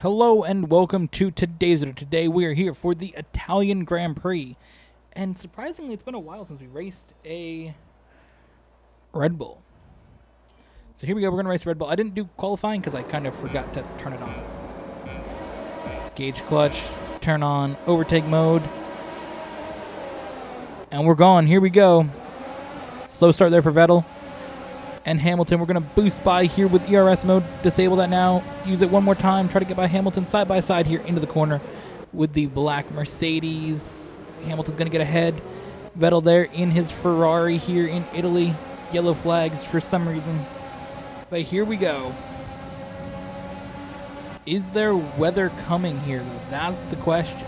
Hello and welcome to today's video. Today we are here for the Italian Grand Prix. And surprisingly, it's been a while since we raced a Red Bull. So here we go, we're going to race Red Bull. I didn't do qualifying because I kind of forgot to turn it on. Gauge clutch, turn on overtake mode. And we're gone, here we go. Slow start there for Vettel. And Hamilton, we're going to boost by here with ERS mode. Disable that now. Use it one more time. Try to get by Hamilton side by side here into the corner with the black Mercedes. Hamilton's going to get ahead. Vettel there in his Ferrari here in Italy. Yellow flags for some reason. But here we go. Is there weather coming here, though? That's the question.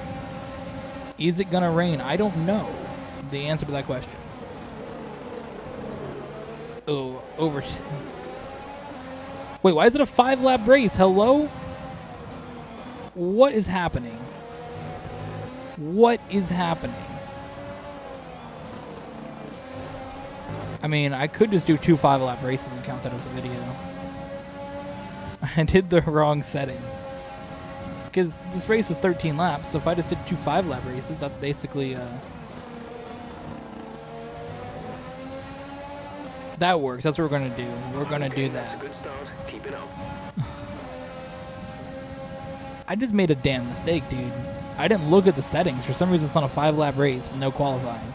Is it going to rain? I don't know the answer to that question. Oh, over. Wait, why is it a 5-lap race? Hello? What is happening? What is happening? I mean, I could just do 2 5-lap races and count that as a video. I did the wrong setting. Because this race is 13 laps, so if I just did 2 5-lap races, that's basically... That works. That's what we're going to do. We're going to do that. That's a good start. Keep it up. I just made a damn mistake, dude. I didn't look at the settings. For some reason, it's on a 5-lap race with no qualifying.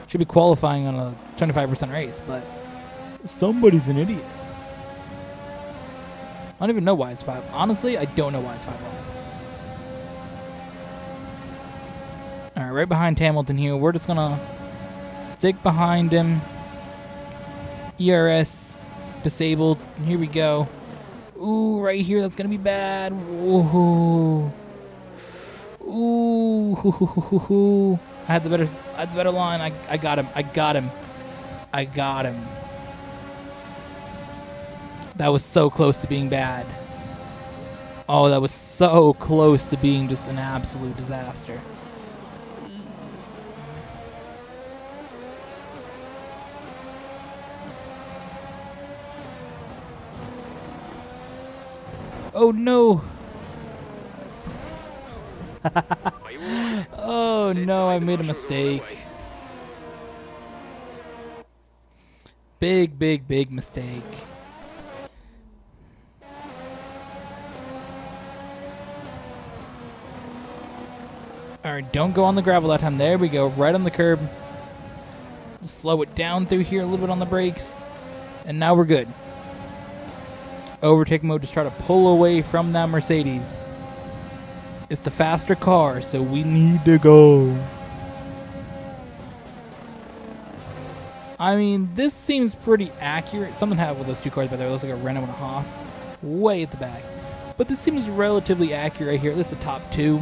Should be qualifying on a 25% race, but somebody's an idiot. I don't even know why it's 5. Honestly, I don't know why it's 5 laps. All right, right behind Hamilton here. We're just going to stick behind him. ERS disabled. Here we go. Ooh, right here. That's going to be bad. Ooh. Ooh. I had the better line. I got him. That was so close to being bad. Oh, that was so close to being just an absolute disaster. Oh no! Oh no, I made a mistake. Big mistake. Alright, don't go on the gravel that time. There we go, right on the curb. Slow it down through here a little bit on the brakes. And now we're good. Overtake mode, just try to pull away from that Mercedes. It's the faster car, so we need to go. I mean, this seems pretty accurate. Something happened with those two cars by there. It looks like a Renault and a Haas. Way at the back. But this seems relatively accurate right here. This is the top 2.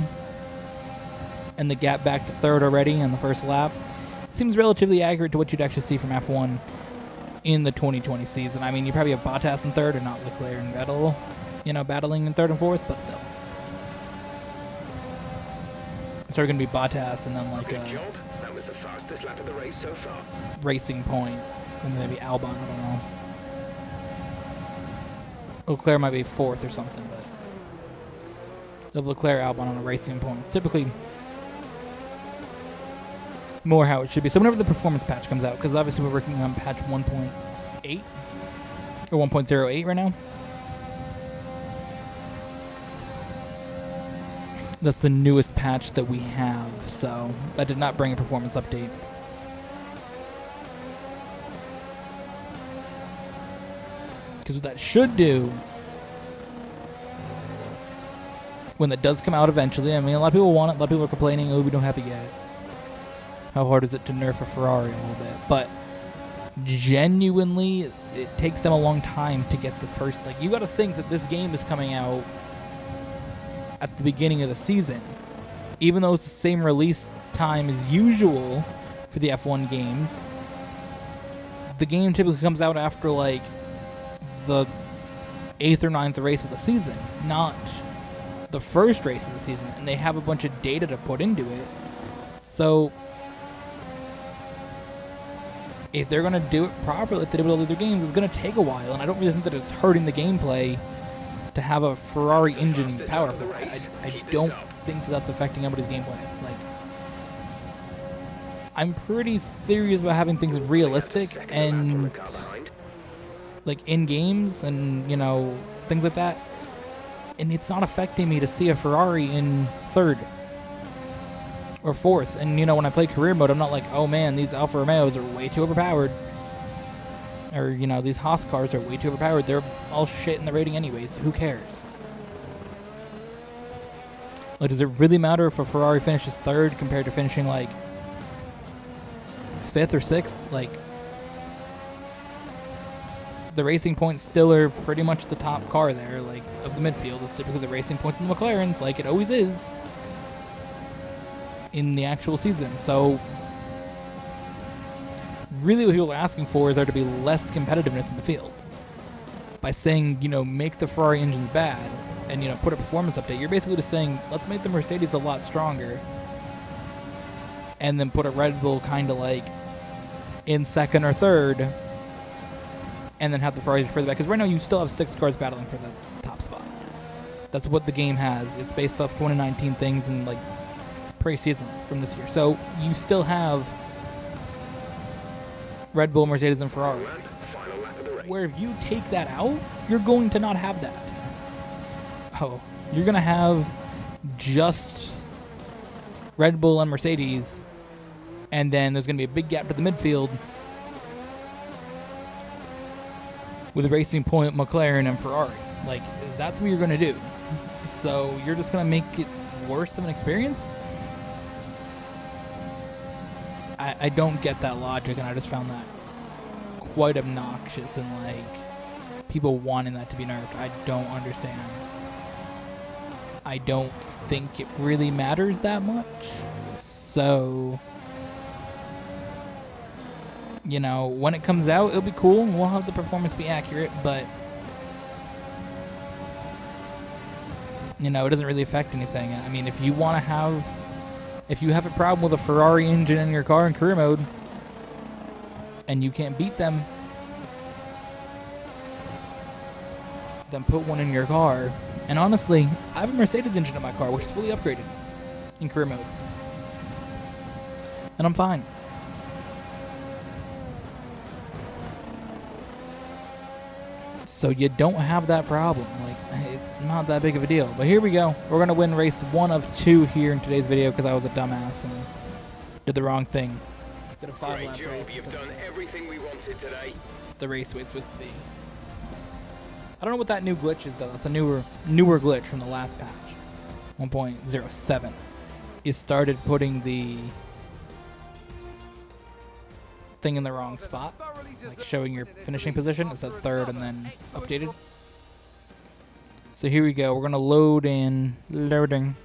And the gap back to 3rd already on the first lap. Seems relatively accurate to what you'd actually see from F1 in the 2020 season. I mean, you probably have Bottas in 3rd and not Leclerc and Vettel, battling in 3rd and 4th, but still. It's probably going to be Bottas and then like Good job. That was the fastest lap of the race so far. Racing Point, and maybe Albon, I don't know. Leclerc might be 4th or something, but Leclerc, Albon on a Racing Point. It's typically more how it should be. So whenever the performance patch comes out, because obviously we're working on patch 1.8 or 1.08 right now. That's the newest patch that we have, so that did not bring a performance update. Because what that should do, when that does come out eventually, I mean, a lot of people want it, a lot of people are complaining, oh, we don't have it yet. How hard is it to nerf a Ferrari a little bit? But genuinely, it takes them a long time to get the first. Like, you got to think that this game is coming out at the beginning of the season, even though it's the same release time as usual for the F1 games. The game typically comes out after like the 8th or 9th race of the season, not the first race of the season, and they have a bunch of data to put into it. So if they're going to do it properly, if they do it with other games, it's going to take a while, and I don't really think that it's hurting the gameplay to have a Ferrari the engine fastest power lap of for the that. race. I Keep this don't up. think that's affecting anybody's gameplay. I'm pretty serious about having things realistic Second lap from the and car behind. in games and things like that. And it's not affecting me to see a Ferrari in third or fourth. And when I play career mode, I'm not like, oh man, these Alfa Romeos are way too overpowered. Or, these Haas cars are way too overpowered. They're all shit in the rating anyways. Who cares? Does it really matter if a Ferrari finishes third compared to finishing, fifth or sixth? The Racing Points still are pretty much the top car there, of the midfield. It's typically the Racing Points and the McLarens, like it always is in the actual season. So really what people are asking for is there to be less competitiveness in the field. By saying, make the Ferrari engines bad and, put a performance update, you're basically just saying, let's make the Mercedes a lot stronger and then put a Red Bull kind of in second or third and then have the Ferraris further back. Because right now you still have 6 cars battling for the top spot. That's what the game has. It's based off 2019 things and pre-season from this year. So you still have Red Bull, Mercedes, and Ferrari. Final lap of the race. Where if you take that out, you're going to not have that. Oh, you're going to have just Red Bull and Mercedes, and then there's going to be a big gap to the midfield with Racing Point, McLaren, and Ferrari. That's what you're going to do. So you're just going to make it worse of an experience? I don't get that logic, and I just found that quite obnoxious and people wanting that to be nerfed. I don't understand. I don't think it really matters that much. So, when it comes out, it'll be cool and we'll have the performance be accurate, but it doesn't really affect anything. I mean, if you have a problem with a Ferrari engine in your car in career mode and you can't beat them, then put one in your car. And honestly, I have a Mercedes engine in my car, which is fully upgraded in career mode. And I'm fine. So you don't have that problem. It's not that big of a deal. But here we go. We're going to win race 1 of 2 here in today's video because I was a dumbass and did the wrong thing. Did a 5-lap Great job. race. You've done everything we wanted today. The race way it's supposed to be. I don't know what that new glitch is though. That's a newer glitch from the last patch. 1.07. It started putting the thing in the wrong spot. Showing your finishing position. It's at third and then updated. So here we go. We're gonna load in. Loading.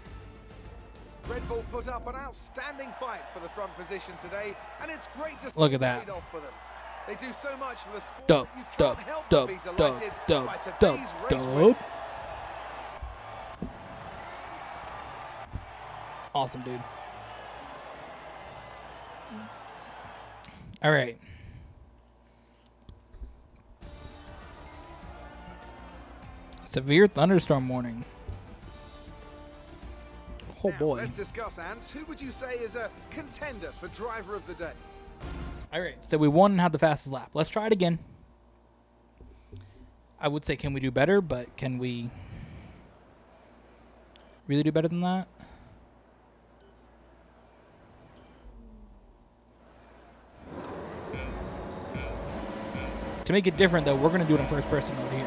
Red Bull put up an outstanding fight for the front position today, and it's great to see Look at it that. paid off for them. They do so much for the sport Dub, that you dub, can't help dub, but be dub, delighted dub, by dub, today's race win. dub. Awesome, dude. All right. Severe thunderstorm warning. Oh Now, boy. let's discuss, Ant. Who would you say is a contender for driver of the day? All right, so we won and had the fastest lap. Let's try it again. I would say, can we do better? But can we really do better than that? To make it different, though, we're going to do it in first person mode here.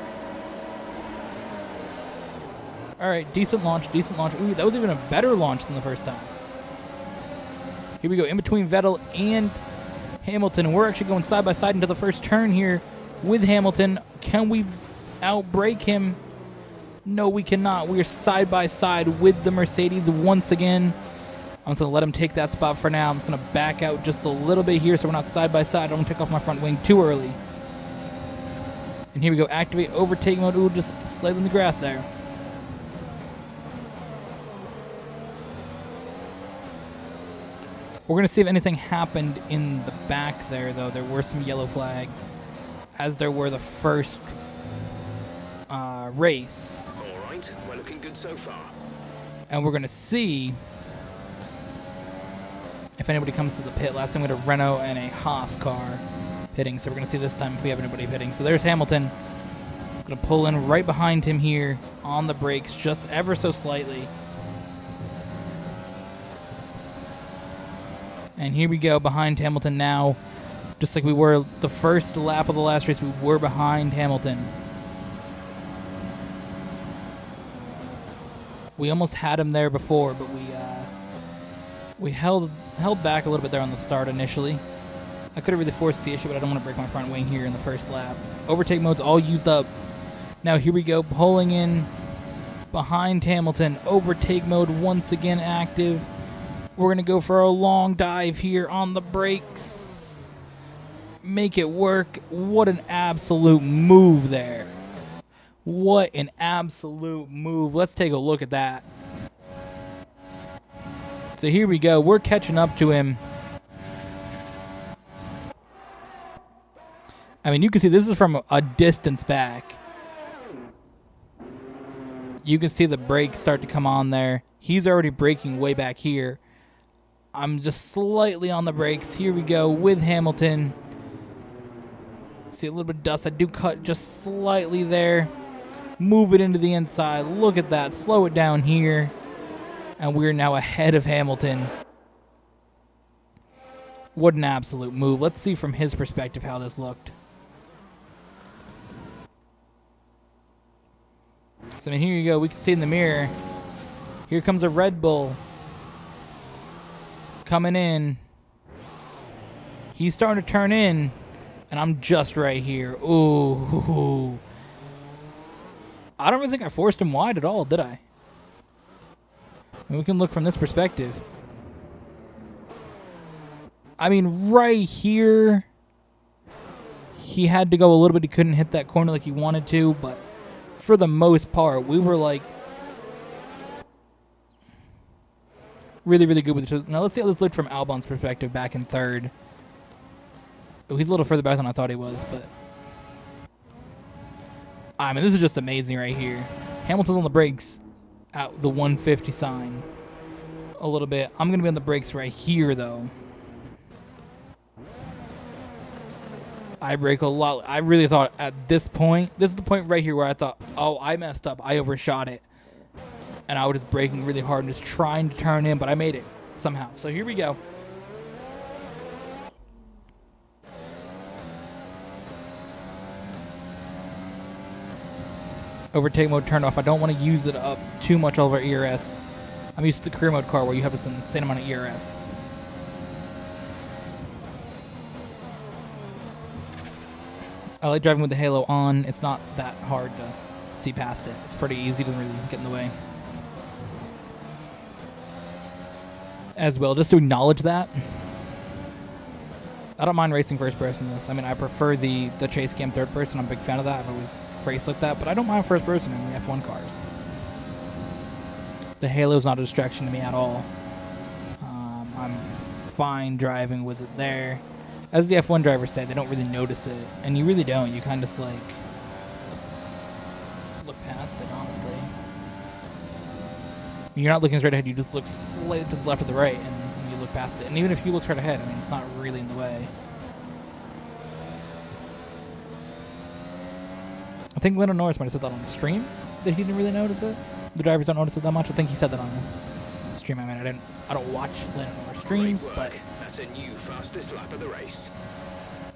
All right, decent launch, decent launch. Ooh, that was even a better launch than the first time. Here we go, in between Vettel and Hamilton. We're actually going side by side into the first turn here with Hamilton. Can we outbrake him? No, we cannot. We are side by side with the Mercedes once again. I'm just going to let him take that spot for now. I'm just going to back out just a little bit here so we're not side by side. I don't take off my front wing too early. And here we go, activate overtake mode. Ooh, just slide in the grass there. We're going to see if anything happened in the back there, though. There were some yellow flags, as there were the first race. good so far. And we're going to see if anybody comes to the pit. Last time we had a Renault and a Haas car pitting, so we're going to see this time if we have anybody pitting. So there's Hamilton. Going to pull in right behind him here on the brakes, just ever so slightly. And here we go behind Hamilton now. Just like we were the first lap of the last race, we were behind Hamilton. We almost had him there before, but we held back a little bit there on the start initially. I could have really forced the issue, but I don't want to break my front wing here in the first lap. Overtake mode's all used up. Now here we go, pulling in behind Hamilton. Overtake mode once again active. We're going to go for a long dive here on the brakes. Make it work. What an absolute move there. What an absolute move. Let's take a look at that. So here we go. We're catching up to him. I mean, you can see this is from a distance back. You can see the brakes start to come on there. He's already braking way back here. I'm just slightly on the brakes. Here we go with Hamilton. See a little bit of dust. I do cut just slightly there. Move it into the inside. Look at that. Slow it down here. And we're now ahead of Hamilton. What an absolute move. Let's see from his perspective how this looked. So I mean, here you go. We can see in the mirror. Here comes a Red Bull. Coming in. He's starting to turn in. And I'm just right here. Ooh. I don't really think I forced him wide at all, did I? And we can look from this perspective. I mean, right here, he had to go a little bit. He couldn't hit that corner like he wanted to, but for the most part, we were like really, really good with it. Now let's see how this looked from Albon's perspective back in third. Oh, he's a little further back than I thought he was, but I mean, this is just amazing right here. Hamilton's on the brakes at the 150 sign a little bit. I'm going to be on the brakes right here, though. I brake a lot. I really thought at this point, this is the point right here where I thought, oh, I messed up. I overshot it. And I was just braking really hard and just trying to turn in, but I made it somehow. So here we go. Overtake mode turned off. I don't want to use it up too much over ERS. I'm used to the career mode car where you have this insane amount of ERS. I like driving with the halo on. It's not that hard to see past it. It's pretty easy. It doesn't really get in the way. As well, just to acknowledge that, I don't mind racing first person in this. I mean, I prefer the chase cam third person. I'm a big fan of that. I've always raced like that, but I don't mind first person in the F1 cars. The halo's not a distraction to me at all. I'm fine driving with it there. As the F1 drivers say, they don't really notice it, and you really don't. You kind of just like look past it, honestly. You're not looking straight ahead. You just look slightly to the left or the right, and you look past it. And even if you look straight ahead, I mean, it's not really in the way. I think Lando Norris might have said that on the stream, that he didn't really notice it. The drivers don't notice it that much. I think he said that on the stream. I mean, I don't watch Lando Norris streams, but that's a new fastest lap of the race.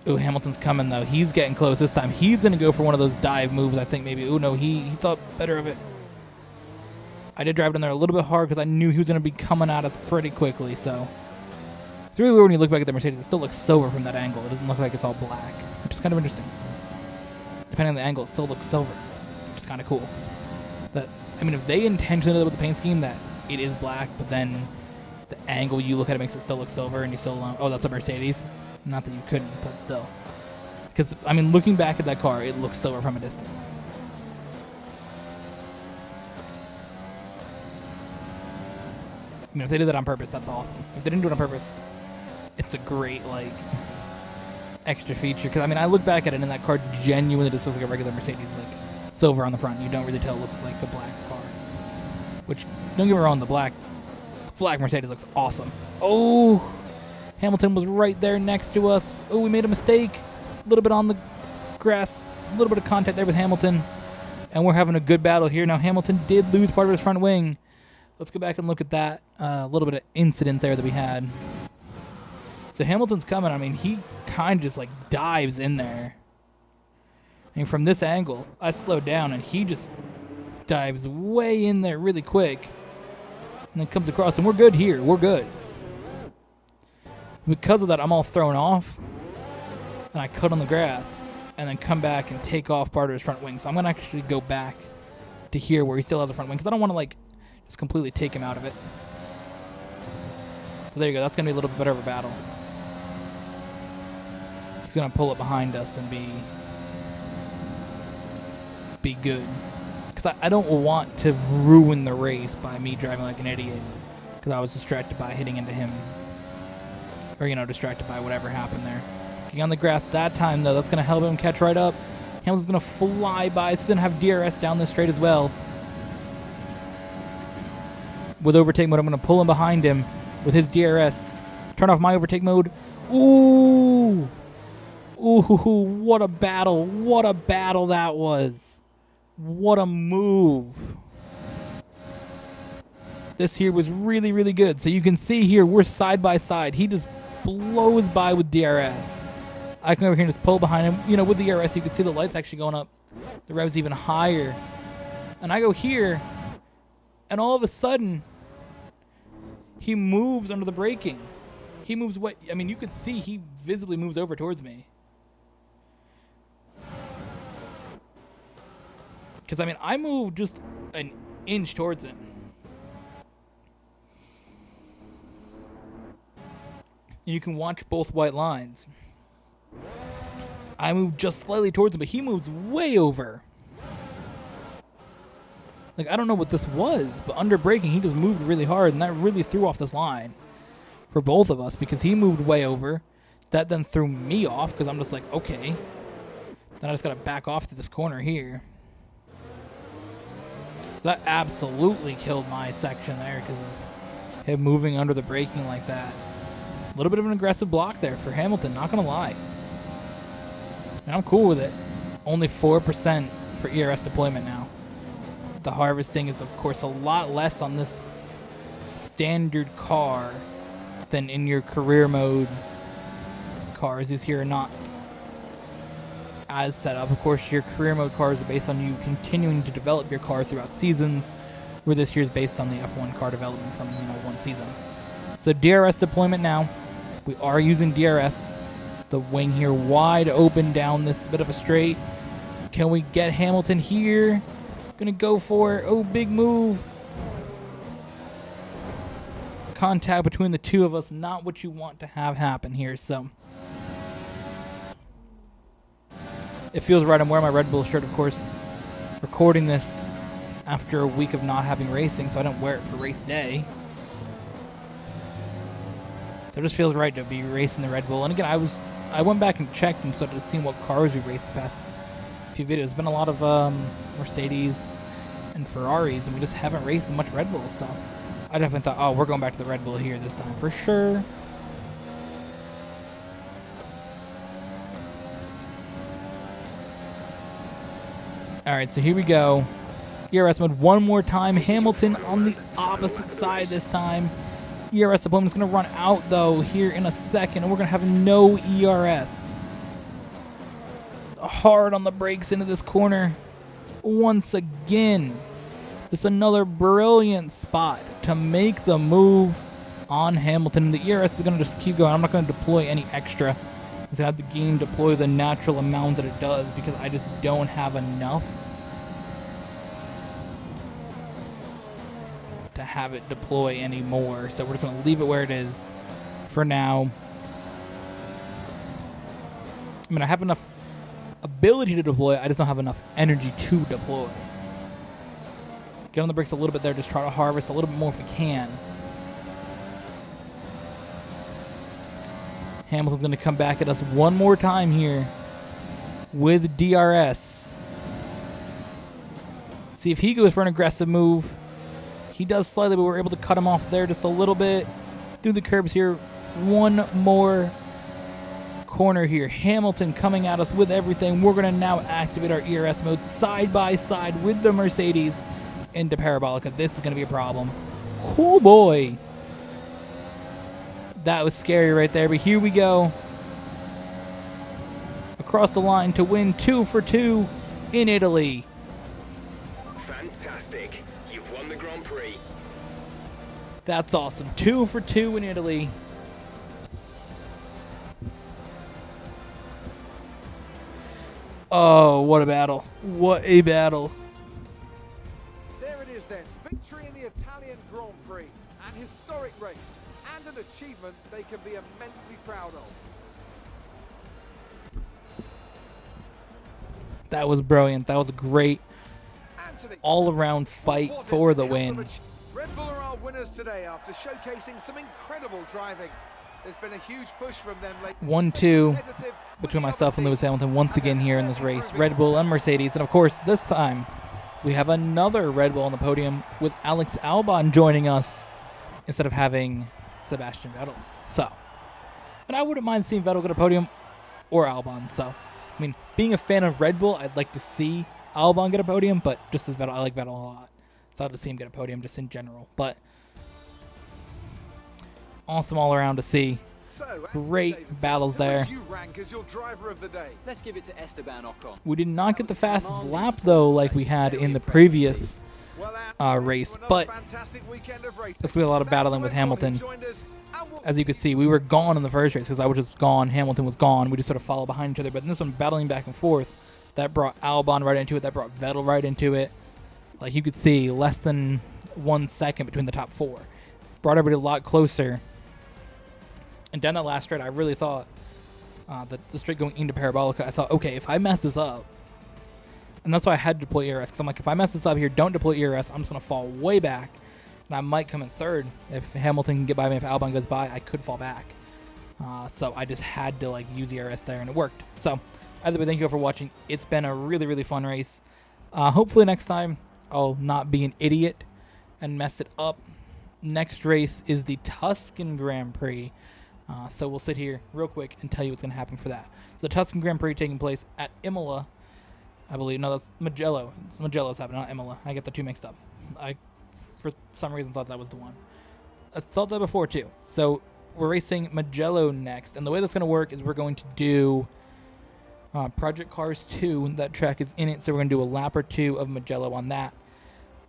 Ooh, Hamilton's coming though. He's getting close this time. He's gonna go for one of those dive moves. I think maybe. Ooh, no, he thought better of it. I did drive down there a little bit hard because I knew he was gonna be coming at us pretty quickly. So it's really weird when you look back at the Mercedes. It still looks silver from that angle. It doesn't look like it's all black, which is kind of interesting. Depending on the angle, it still looks silver, which is kind of cool. That, I mean, if they intentionally did it with the paint scheme that it is black, but then the angle you look at it makes it still look silver, and you still, oh, that's a Mercedes. Not that you couldn't, but still. Because, I mean, looking back at that car, it looks silver from a distance. I mean, if they did that on purpose, that's awesome. If they didn't do it on purpose, it's a great, like, extra feature. Because, I mean, I look back at it, and that car genuinely just looks like a regular Mercedes, like, silver on the front. You don't really tell it looks like a black car. which, don't get me wrong, the black Mercedes looks awesome. Oh, Hamilton was right there next to us. Oh, we made a mistake. A little bit on the grass, a little bit of contact there with Hamilton. And we're having a good battle here. Now, Hamilton did lose part of his front wing. Let's go back and look at that little bit of incident there that we had. So Hamilton's coming. I mean, he kind of just like dives in there. And from this angle, I slowed down and he just dives way in there really quick. And then comes across, and we're good here. We're good. Because of that, I'm all thrown off. And I cut on the grass and then come back and take off part of his front wing. So I'm going to actually go back to here where he still has a front wing because I don't want to like just completely take him out of it. So there you go. That's going to be a little bit better of a battle. He's going to pull up behind us and be good. Because I don't want to ruin the race by me driving like an idiot. Because I was distracted by hitting into him. Or, you know, distracted by whatever happened there. Getting on the grass that time, though. That's going to help him catch right up. Hamilton's going to fly by. He's going to have DRS down this straight as well. With overtake mode, I'm going to pull him behind him with his DRS. Turn off my overtake mode. Ooh! Ooh, what a battle. What a battle that was. What a move. This here was really, really good. So you can see here, we're side by side. He just blows by with DRS. I can over here and just pull behind him. You know, with the DRS, you can see the lights actually going up. The rev's even higher. And I go here, and all of a sudden, he moves under the braking. He moves away. I mean, you could see he visibly moves over towards me. Because, I mean, I moved just an inch towards him. You can watch both white lines. I moved just slightly towards him, but he moves way over. Like, I don't know what this was, but under braking, he just moved really hard, and that really threw off this line for both of us because he moved way over. That then threw me off because I'm just like, okay. Then I just got to back off to this corner here. So that absolutely killed my section there because of him moving under the braking like that. A little bit of an aggressive block there for Hamilton, not going to lie. And I'm cool with it. Only 4% for ERS deployment now. The harvesting is, of course, a lot less on this standard car than in your career mode cars. These here are not as set up. Of course, your career mode cars are based on you continuing to develop your car throughout seasons, where this year is based on the F1 car development from one season. So DRS deployment now. We are using DRS. The wing here wide open down this bit of a straight. Can we get Hamilton here? Gonna go for it. Oh, big move. Contact between the two of us, not what you want to have happen here, so. It feels right. I'm wearing my Red Bull shirt, of course. Recording this after a week of not having racing, so I don't wear it for race day. So it just feels right to be racing the Red Bull. And again, I went back and checked and started to see what cars we raced the past few videos. There's been a lot of Mercedes and Ferraris, and we just haven't raced as much Red Bull. So I definitely thought, oh, we're going back to the Red Bull here this time for sure. All right, so here we go. ERS mode one more time. Hamilton on the opposite side this time. ERS deployment is going to run out, though, here in a second, and we're going to have no ERS. Hard on the brakes into this corner. Once again, just another brilliant spot to make the move on Hamilton. The ERS is going to just keep going. I'm not going to deploy any extra. I'm going to have the game deploy the natural amount that it does because I just don't have enough to have it deploy anymore. So we're just going to leave it where it is for now. I mean, I have enough ability to deploy. I just don't have enough energy to deploy. Get on the brakes a little bit there. Just try to harvest a little bit more if we can. Hamilton's going to come back at us one more time here with DRS. See if he goes for an aggressive move. He does slightly, but we're able to cut him off there just a little bit. Through the curbs here. One more corner here. Hamilton coming at us with everything. We're going to now activate our ERS mode side by side with the Mercedes into Parabolica. This is going to be a problem. Oh boy. That was scary right there, but here we go. Across the line to win 2 for 2 in Italy. Fantastic. You've won the Grand Prix. That's awesome. 2 for 2 in Italy. Oh, what a battle. What a battle. There it is then, victory in the Italian Grand Prix. An historic race and an achievement they can be immensely proud of. That was brilliant. That was a great Anthony, all-around fight for the win. Red Bull are our winners today after showcasing some incredible driving. There's been a huge push from them lately. 1-2 between myself and Lewis Hamilton once again here in this race. Red Bull and Mercedes. And of course, this time we have another Red Bull on the podium with Alex Albon joining us instead of having Sebastian Vettel. So, and I wouldn't mind seeing Vettel get a podium or Albon. So, I mean, being a fan of Red Bull, I'd like to see Albon get a podium, but just as Vettel, I like Vettel a lot. So I'd like to see him get a podium just in general. But awesome all around to see. So, Great Davidson, battles who there. would you rank as your driver of the day? Let's give it to Esteban Ocon. We did not get the fastest lap, though, like we had in the previous Well, race. another But fantastic weekend of racing. there's going to be a lot of Thanks battling to with everyone who Hamilton. joined us, and we'll As you could see, we were gone in the first race because I was just gone. Hamilton was gone. We just sort of followed behind each other. But in this one, battling back and forth, that brought Albon right into it. That brought Vettel right into it. Like you could see, less than 1 second between the top 4. Brought everybody a lot closer. And down that last straight, I really thought that the straight going into Parabolica, I thought, okay, if I mess this up, and that's why I had to deploy ERS, because I'm like, if I mess this up here, don't deploy ERS, I'm just going to fall way back, and I might come in third. If Hamilton can get by me, if Albon goes by, I could fall back. So I just had to like use ERS there, and it worked. So either way, thank you all for watching. It's been a really, really fun race. Hopefully next time I'll not be an idiot and mess it up. Next race is the Tuscan Grand Prix. So we'll sit here real quick and tell you what's going to happen for that. So the Tuscan Grand Prix taking place at Imola, I believe. No, that's Mugello. It's Mugello's happening, not Imola. I get the two mixed up. I, for some reason, thought that was the one. I thought that before, too. So we're racing Mugello next. And the way that's going to work is we're going to do Project Cars 2. That track is in it, so we're going to do a lap or 2 of Mugello on that.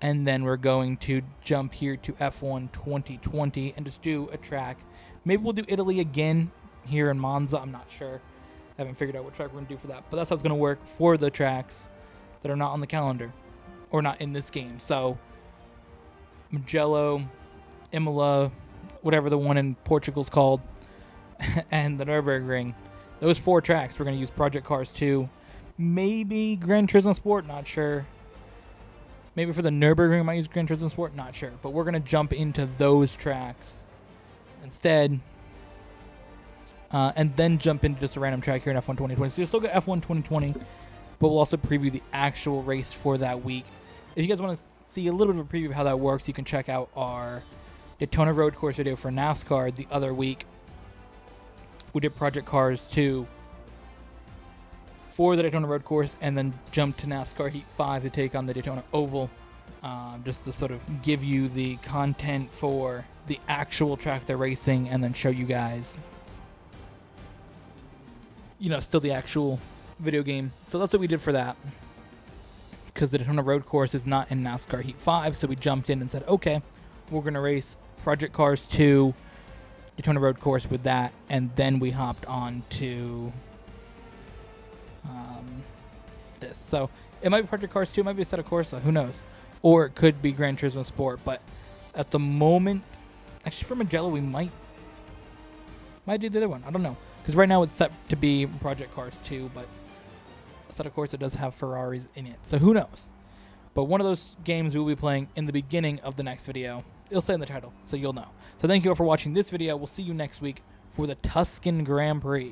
And then we're going to jump here to F1 2020 and just do a track. Maybe we'll do Italy again here in Monza. I'm not sure. I haven't figured out what track we're going to do for that. But that's how it's going to work for the tracks that are not on the calendar or not in this game. So Mugello, Imola, whatever the one in Portugal's called, and the Nürburgring. Those 4 tracks we're going to use Project Cars 2. Maybe Gran Turismo Sport, not sure. Maybe for the Nürburgring we might use Gran Turismo Sport, not sure. But we're going to jump into those tracks instead, and then jump into just a random track here in F1 2020. So you'll still get F1 2020, but we'll also preview the actual race for that week. If you guys want to see a little bit of a preview of how that works, you can check out our Daytona Road Course video for NASCAR the other week. We did Project Cars 2 for the Daytona Road Course, and then jumped to NASCAR Heat 5 to take on the Daytona Oval, just to sort of give you the content for the actual track they're racing, and then show you guys, you know, still the actual video game. So that's what we did for that, because the Daytona Road Course is not in NASCAR Heat 5, so we jumped in and said, okay, we're going to race Project Cars 2 Daytona Road Course with that, and then we hopped on to this. So it might be Project Cars 2, it might be a set of Corsa, who knows? Or it could be Gran Turismo Sport, but at the moment, actually for Mugello, we might do the other one. I don't know, because right now it's set to be Project Cars 2, but a set of Corsa does have Ferraris in it, so who knows? But one of those games we will be playing in the beginning of the next video. It'll say in the title, so you'll know. So thank you all for watching this video. We'll see you next week for the Tuscan Grand Prix.